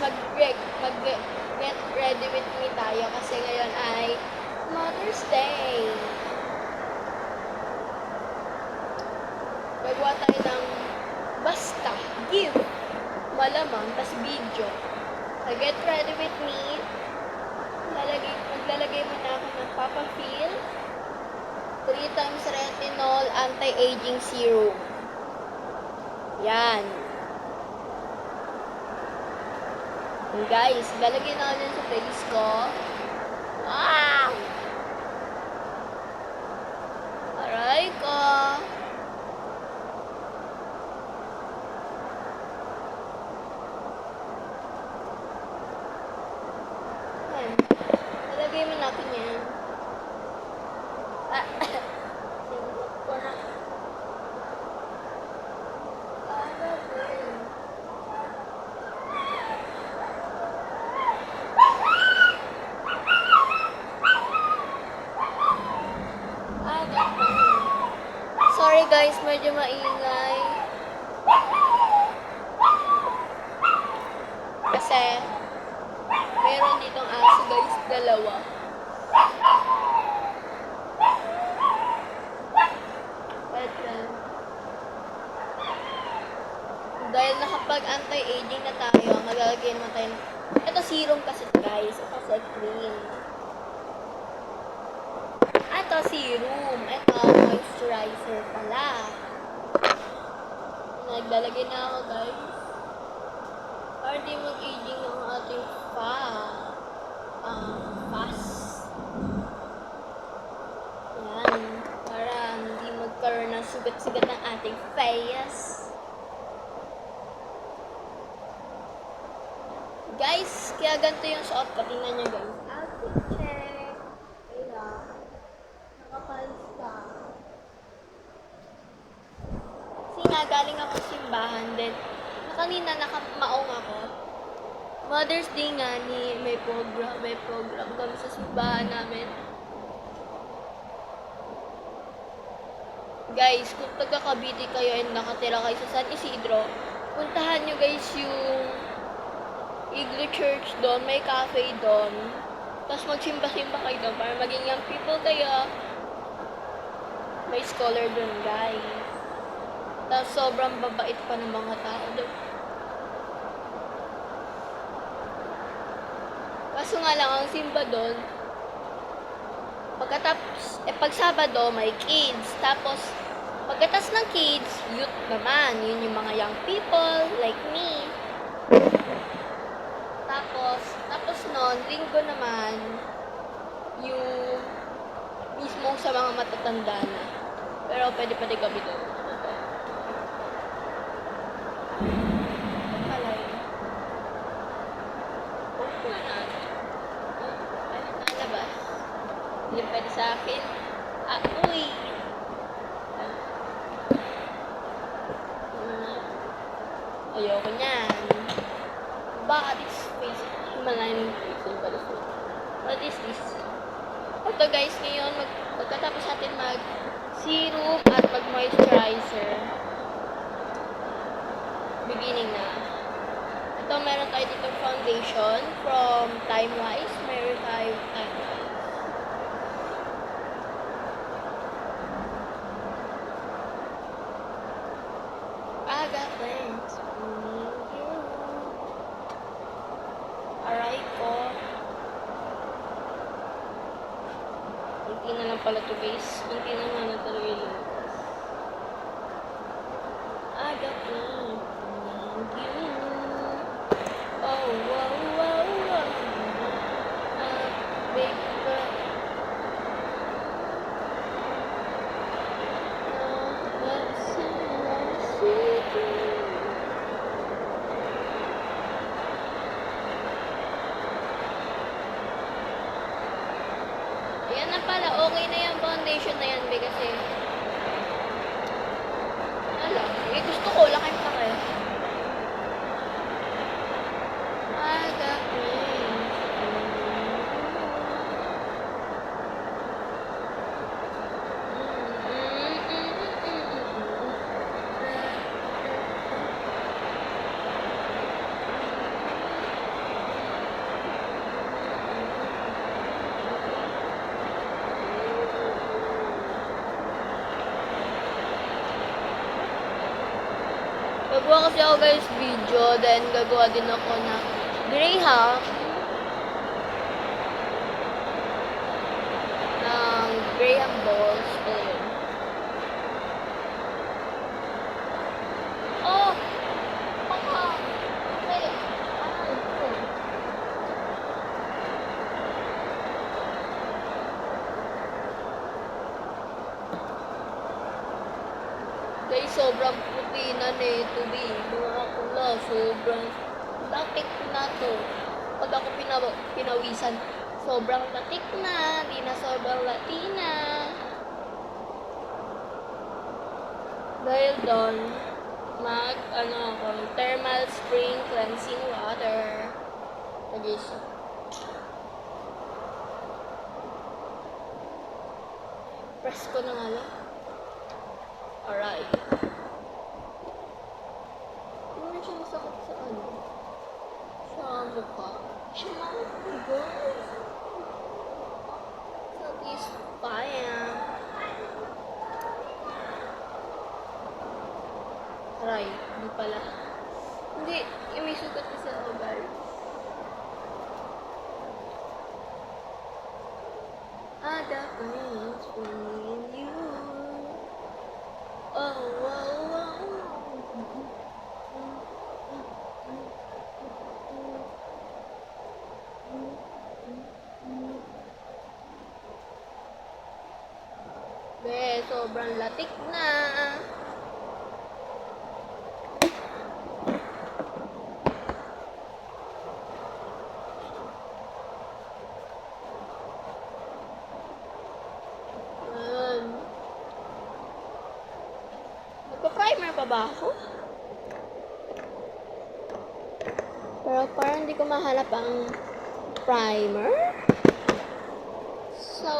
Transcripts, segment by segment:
mag-get ready with me tayo kasi ngayon ay Mother's Day. Gagawa tayo ng basta, gift, malamang, tas video. Get ready with me. Maglalagay muna ako ng Papa Feel 3 times retinol anti-aging serum. Yan. And guys, lalagay na ako sa face ko. Aray ko. Yan. Lalagay mo natin yan. Sorry guys, medyo maingay. Kasi meron ditong aso guys, dalawa. Dahil nakapag anti-aging na tayo, maglalagay naman tayo. Ito serum kasi guys, ito kasi cream. Ito serum, ito moisturizer pala. Naglalagay na ako guys. Para di mag-aging ang ating face. Yan, para hindi magkaroon ng sugat-sugat ng ating face. Guys, kaya ganito yung suot ko. Tingnan nyo guys. Outfit check. Kaya, nakapalis ka. Kasi nga, galing ako simbahan. Then, kanina nakamaong ako. Mother's Day nga ni may program kami sa simbahan namin. Guys, kung taga Cavite kayo and nakatira kayo sa San Isidro, puntahan nyo guys yung Igloo Church doon, may cafe doon. Tapos magsimba-simba kayo doon para maging young people kayo. May scholar doon, guys. Tapos sobrang babait pa ng mga tao doon. Kaso nga lang, ang simba doon, pagkatapos, pag Sabado, may kids. Tapos, pagkatapos ng kids, youth naman. Yun yung mga young people, like me. Tapos nun, linggo naman, yung mismo sa mga matatanda na. Pero pwede kami doon. Nalabas. Hindi pwede sa akin. Uy! Ayoko niyan. Body space. Malaking pixel pala siya. What is this? Ito guys, ngayon, pagkatapos natin mag-serum at mag-moisturizer. Beginning na. Ito, meron tayo dito foundation from Time-Wise. Meron tayo Time-Wise. Aga, thanks. Aray ko. Hindi na lang pala to guys. Hindi na nga na talaga yung lumabas. Aga po. Thank you. Oh, wow, wow, wow. Baby girl. Ayan na pala, okay na yung foundation na yan, kasi gusto ko, laki pa kayo. Gagawa kasi ako guys video, then gagawa din ako ng Graham. Ng Graham balls. Ayun. Oh! Baka! Okay. Ano ito? Guys, sobrang puti na nito, mga kula, sobrang latik na to. Pag ako pinawisan, sobrang latik na, di na sobrang latina. Dahil doon, ako, thermal spring cleansing water. Guys, press ko na nga lang. Alright. Hindi siya masakit sa ano? Sa mukha. Siya guys. Satisfying. Aray, hindi pala. Hindi, yung may sugat kasi ako guys. Ada plans for me and you. Oh, oh, oh. Be, sobrang latik na. Primer pa ba ako? Pero parang hindi ko mahanap ang primer. So,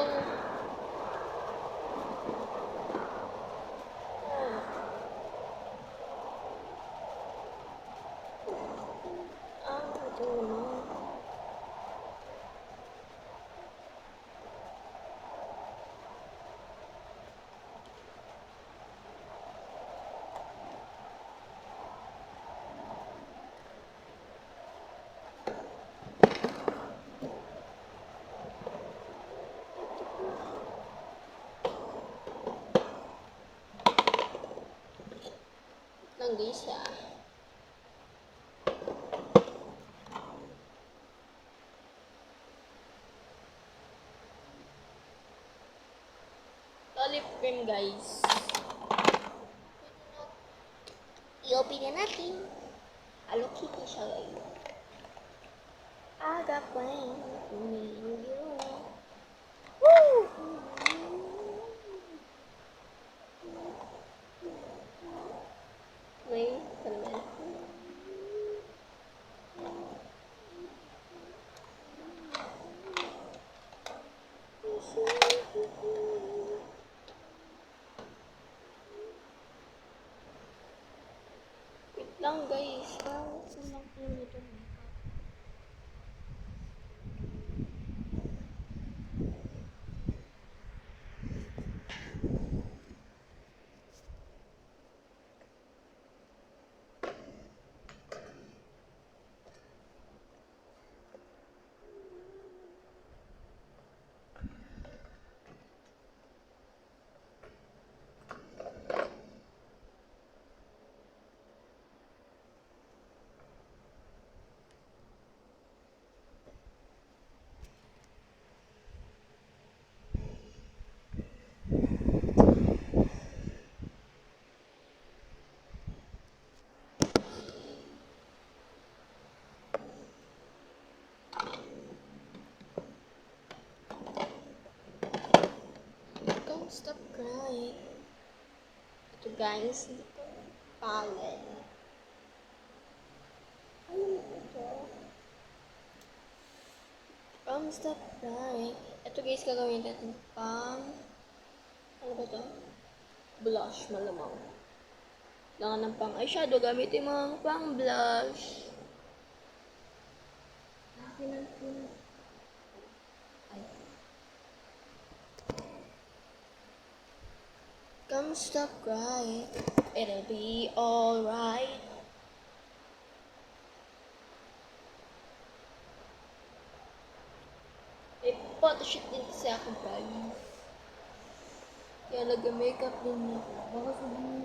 ito naman. Lang guys lip cream guys. I-open na natin. Hello Kitty siya guys. I got plans for me and you. Woo! May salamat. Wait lang guys. Saan lang po nito? Stop crying. Ito guys, hindi ko palette. Ano ito? Stop crying. Ito guys, gagawin natin ano ba ito? Blush, malamang. Kailangan ng pang eyeshadow, gamitin mo pang blush. Come stop crying, it'll be alright. photoshoot din kasi ako, guys. Kaya nag-makeup din ako. Baka sabihin,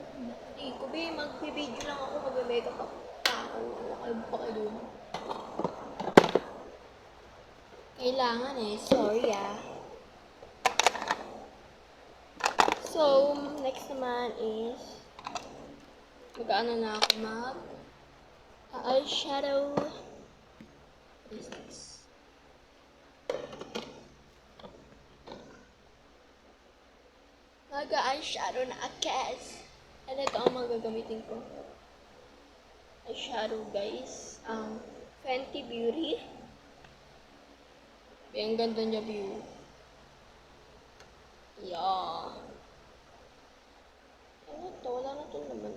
hindi ko ba, mag-video lang ako, mag-makeup ako. Wala kayo pa kayo doon. Kailangan eh, sorry ah. So, next naman is, mag-ano na ako eyeshadow. What is this? Mag-eyeshadow na akas. Ano ito ang mga gagamitin ko? Eyeshadow guys. Fenty Beauty. Ang ganda niya view. Yeah. Ano to? Wala na to naman.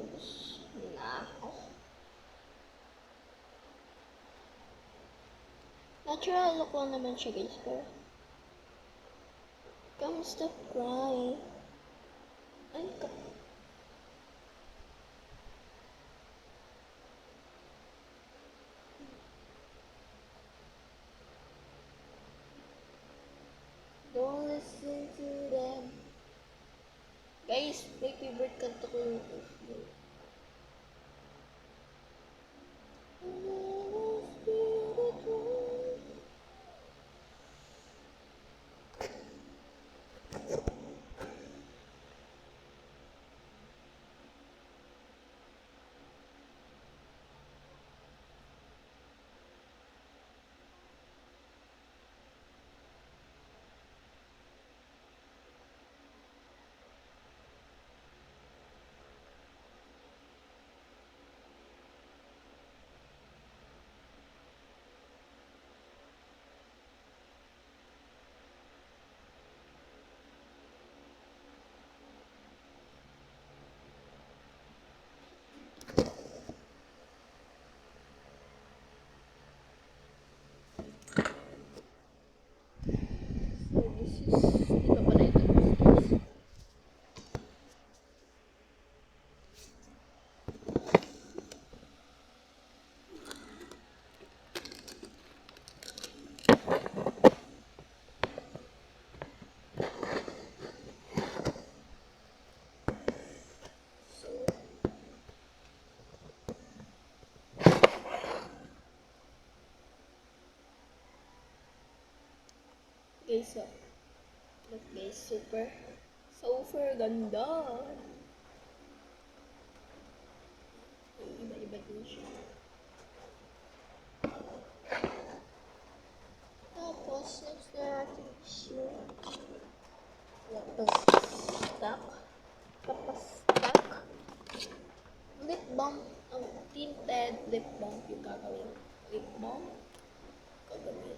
Natural look lang naman siya guys. Pero come stop crying. Ay ka. Don't listen to them. Guys, may favorite kanta ko yung ito pala ito. Guys, look guys, super ganda. Iba-iba din siya. Tapos, next na natin is yung kapas-stuck lip balm. Ang tinted lip balm yung gagawin. Lip balm. Gagawin.